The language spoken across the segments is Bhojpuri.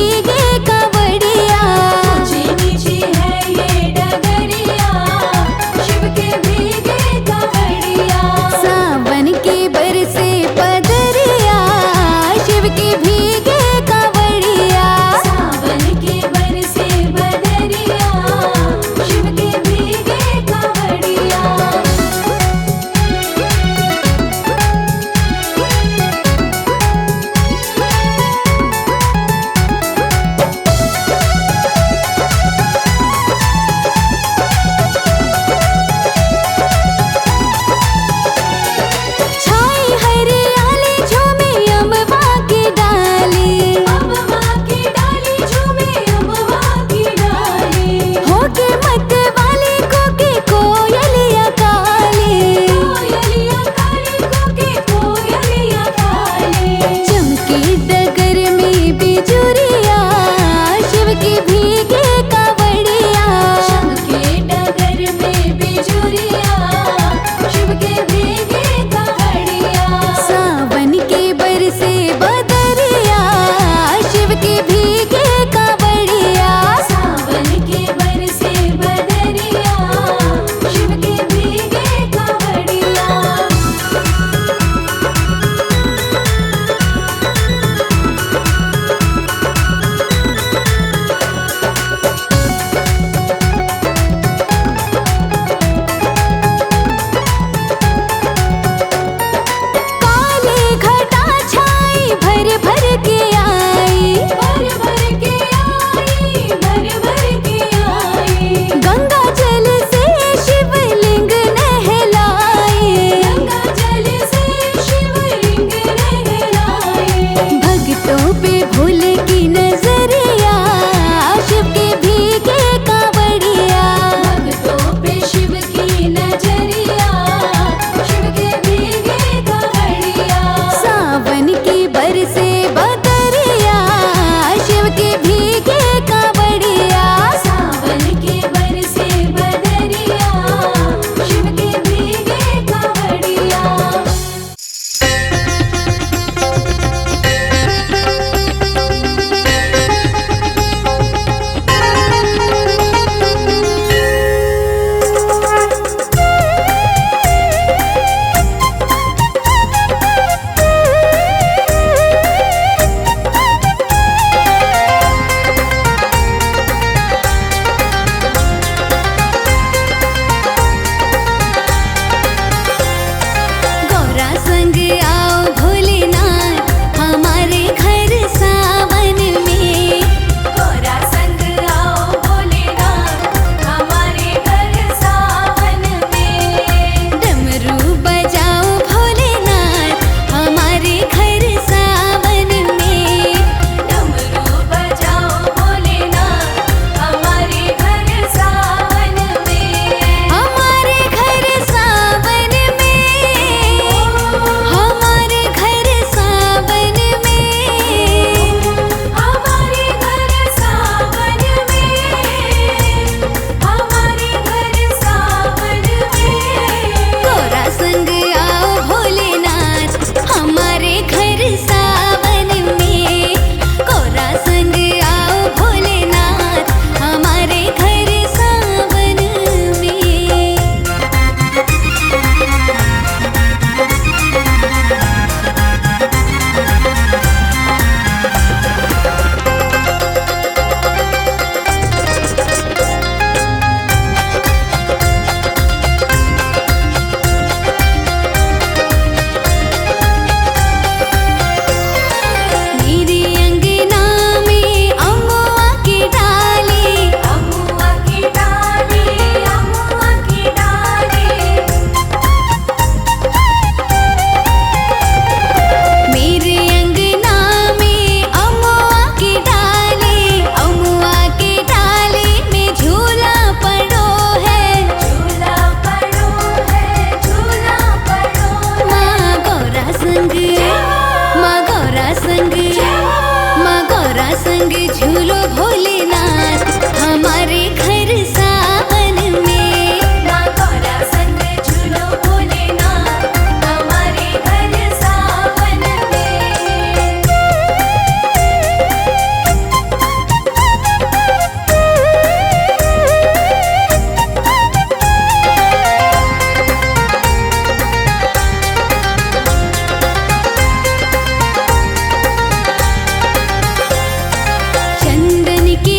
भीगे कावड़िया। ऊंची नीची है ये डगरिया, शिव के भीगे कावड़िया। सावन की बरसे पदरिया, शिव के भीगे कावड़िया। सावन के बरसे बदरिया, शिव के भीगे कावड़िया।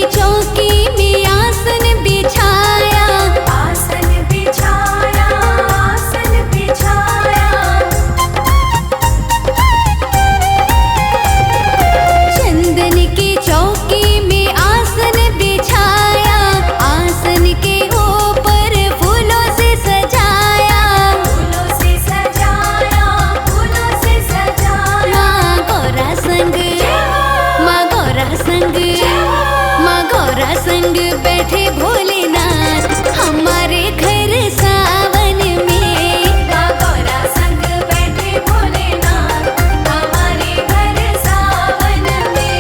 चौकी में आसन बिछाया, आसन बिछाया, आसन बिछाया। चंदन की चौकी में आसन बिछाया, आसन के ऊपर फूलों से सजाया, फूलों से सजाया, फूलों से सजाया। माँ गौरा संग, माँ गौरा संग, माँ गौरा संग बैठे भोलेनाथ हमारे घर सावन में। माँ गौरा संग बैठे भोलेनाथ हमारे घर सावन में।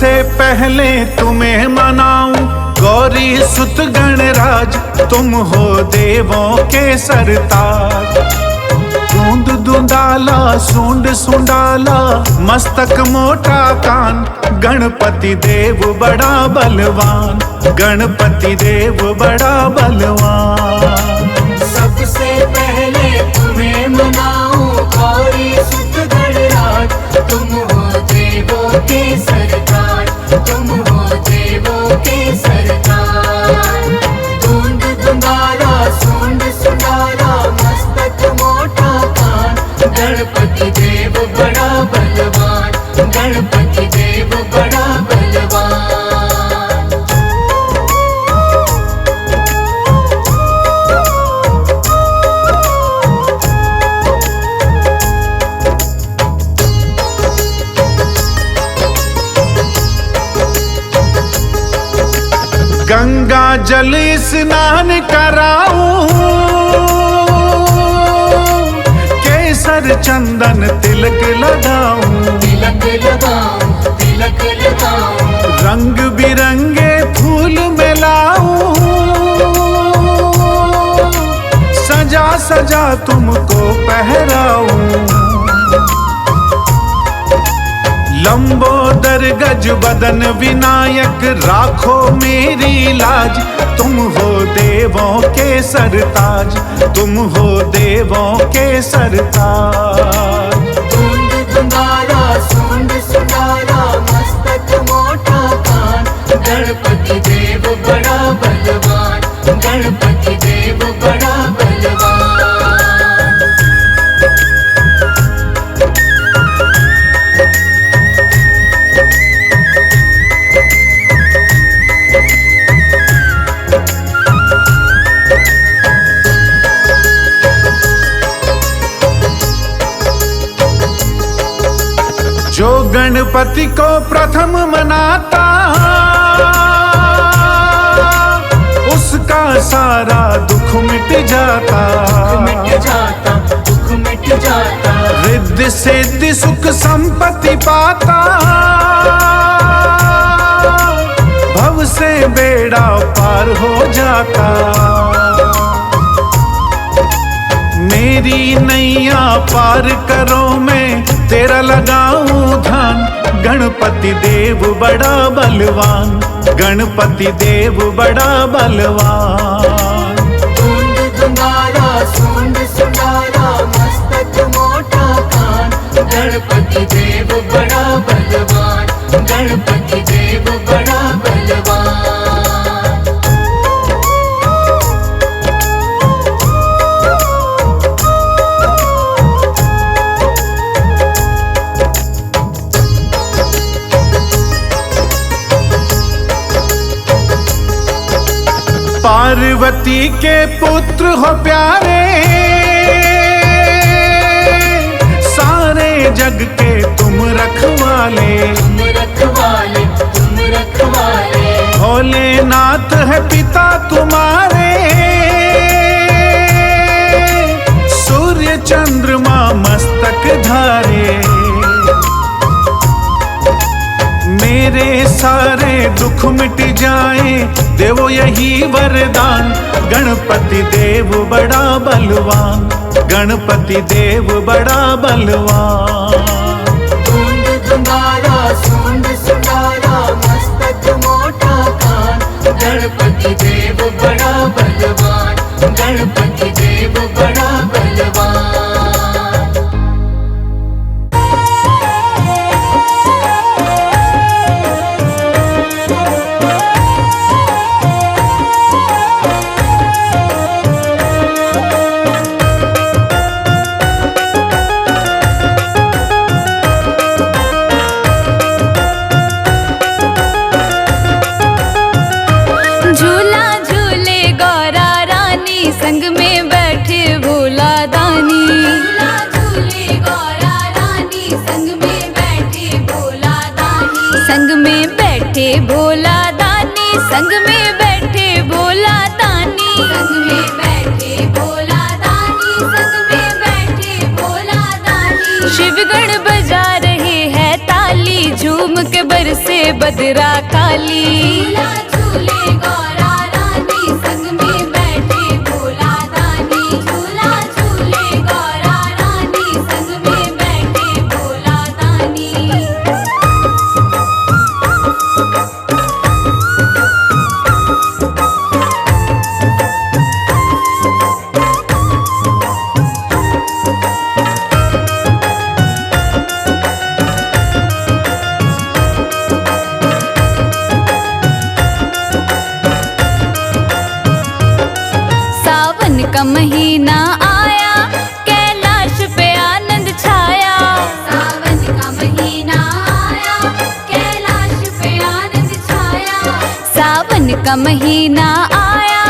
सबसे पहले तुम्हें मनाऊं गौरी सुत गणराज, तुम हो देवों के सरताज। दूंद दूंदाला सूंड सुंडाला मस्तक मोटा कान, गणपति देव बड़ा बलवान, गणपति देव बड़ा बलवान। सबसे पहले तुम्हें मनाऊं गौरी सुत गणराज, तुम हो देवों के सरताज, तुम हो देवों के सरताज। दूंद दुंदाला सूंड सुंडाला मस्तक मोटा कान, गणपति देव बड़ा बलवान, गणपति देव बड़ा बलवान। गंगा जल स्नान कराऊं, केसर चंदन तिलक लगाऊं, तिलक लगाऊं, तिलक लगाऊं। रंग बिरंगे फूल मिलाऊं, सजा सजा तुमको पहराऊं। लंबोदर गज बदन विनायक राखो मेरी लाज, तुम हो देवों के सरताज, तुम हो देवों के सरताज। दूंद दुंदाला सूंड सुंडाला मस्तक मोटा कान, गणपति देव बड़ा बलवान, गणपति देव बड़ा बलवान। जो गणपति को प्रथम मनाता, उसका सारा दुख मिट जाता, मिट जाता, दुख मिट जाता। रिद्धि सिद्धि सुख संपत्ति पाता, भव से बेड़ा पार हो जाता। मेरी नैया पार करो मैं तेरा लगाऊं ध्यान, गणपति देव बड़ा बलवान, गणपति देव बड़ा बलवान। दूंद दुंदाला सूंड सुंडाला मस्तक मोटा कान, गणपति देव बड़ा बलवान, गणपति देव बड़ा बलवान। पार्वती के पुत्र हो प्यारे, सारे जग के तुम रखवाले, तुम रखवाले, तुम रखवाले। भोलेनाथ है पिता तुम्हारे, सूर्य चंद्रमा मस्तक धारे। मेरे सारे दुख मिट जाए देवो यही वरदान, गणपति देव बड़ा बलवान, गणपति देव बड़ा बलवान। दूंद दुंदाला सूंड सुंडाला मस्तक मोटा कान, गणपति देव बड़ा बलवान, गणपति देव बड़ा बलवान। झूला झूले गौरा रानी, संग में बैठे भोला दानी। झूला झूले गौरा रानी, संग में बैठे भोला दानी। संग में बैठे भोला दानी, संग में बैठे भोला दानी। संग में बैठे भोला दानी, संग में बैठे भोला दानी। शिवगण बजा रहे हैं ताली, झूम के बरसे बदरा काली। झूला झूले गौरा रानी संग में बैठे भोला दानी। झूला झूले गौरा रानी संग में बैठे भोला दानी। सावन का महीना आया, कैलाश पे आनंद छाया। सावन का महीना आया, कैलाश पे आनंद छाया। सावन का महीना आया,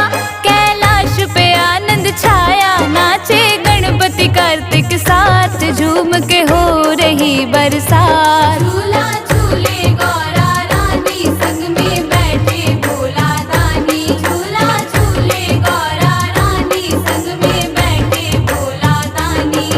कैलाश पे आनंद छाया। नाचे गणपति कार्तिक साथ, झूम के हो रही बरसात। झूला झूले गौरा रानी संग में बैठे भोला दानी। झूला झूले गौरा रानी संग में बैठे भोला दानी।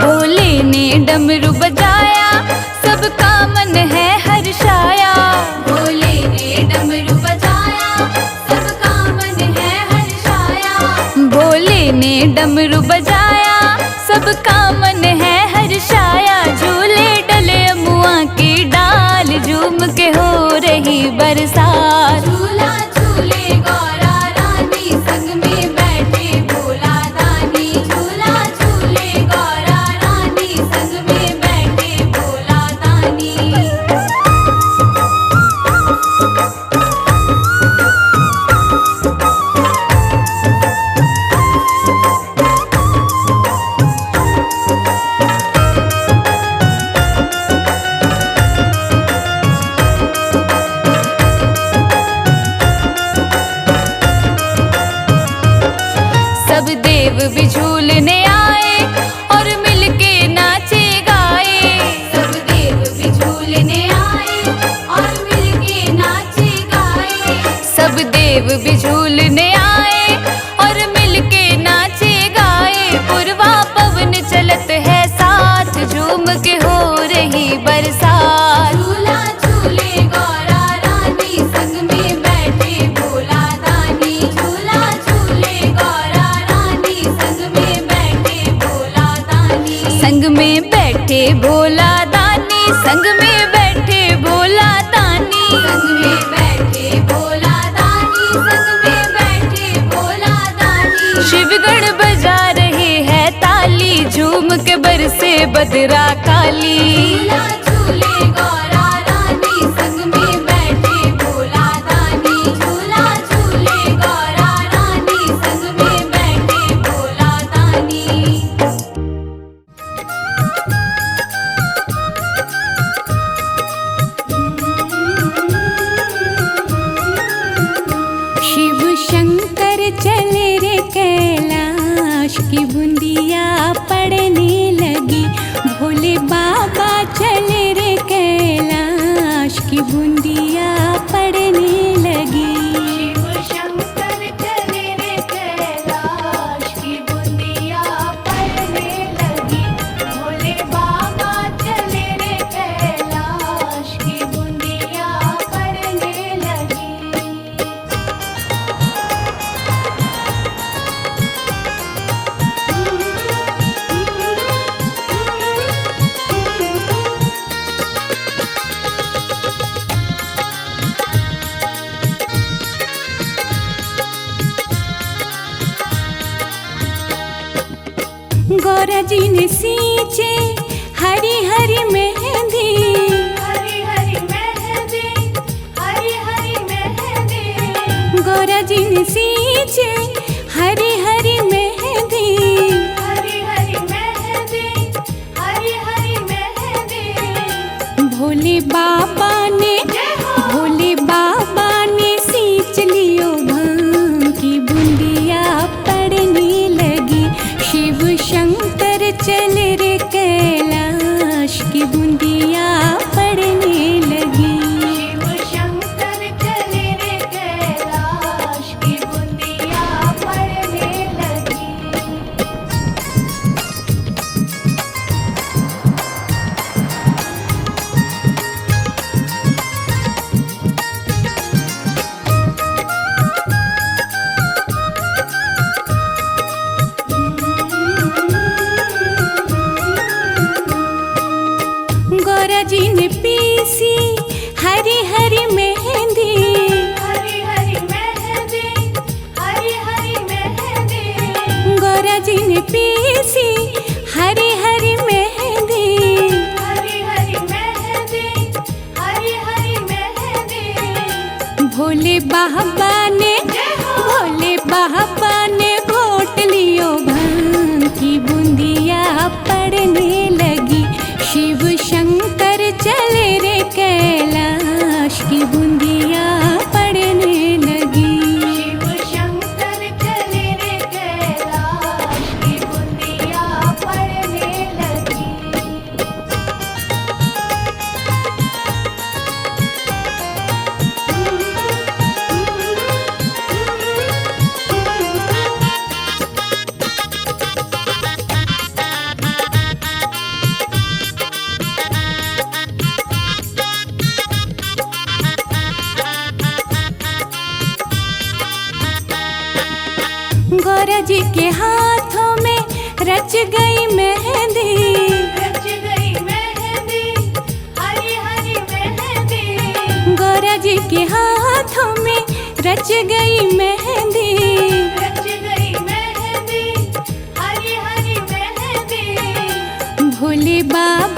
भोले ने डमरू बजाया, सबका मन है हर्षाया। भोले ने डमरू बजाया, सबका मन है हर्षाया। भोले ने डमरू बजाया, सबका मन है हर्षाया। झूले डले अमुआ की डाल, झूम के हो रही बरसात। झूला झूले गौरा रानी संग में बैठे भोला दानी। झूला झूले गौरा रानी संग में बैठे भोला दानी। सब देव भी झूलने आए और मिलके नाचे गाए। सब देव भी झूलने आए और मिलके नाचे गाए। सब देव भी झूलने आए और मिलके नाचे गाए। पुरवा पवन चलत है साथ, झूम के हो रही बरसात। झूला झूले गौरा रानी संग में बैठे भोला दानी। झूला झूले गौरा रानी संग में बैठे भोला दानी। संग में बैठे भोला दानी, संग में बैठे भोला दानी। संग में बैठे भोला दानी। संग में बैठे भोला दानी। शिवगण बजा रहे हैं ताली, झूम के बरसे बदरा काली। झूला झूले गौरा रानी संग में बैठे भोला दानी। झूला झूले गौरा रानी संग में बैठे भोला दानी। शिव शंकर चले रे कैलाश की बूंदिया पड़ने लगी। भोले बाबा चले रे कैलाश की बूंदिया पड़ने लगी। शिव शंकर चले रे कैलाश की बूंदिया पड़ने लगी। भोले बाबा चले रे कैलाश की बूंदिया पड़ने लगी। गौरा जी ने सींचे हरी हरी मेहंदी। हरी हरी मेहंदी, हरी हरी मेहंदी। गौरा जी ने सींचे हरी हरी मेहंदी। हरी हरी मेहंदी, हरी हरी मेहंदी। भोले बाबा ने भोले बाबा ने सींच लियो भांग की बूंदिया पड़ने लगी। भोले बाबा ने घोट लियो भांग की बूंदिया पड़ने लगी। शिव शंकर चले रे कैलाश की बूंदिया पड़ने लगी। शिव शंकर चले रे कैलाश की बूंदिया पड़ने लगी। गौरा जी के हाथों में रच गई मेहंदी। रच गई मेहंदी, हरी हरी मेहंदी। गौरा जी के हाथों में रच गई मेहंदी। रच गई मेहंदी, हरी हरी मेहंदी। भोले बाबा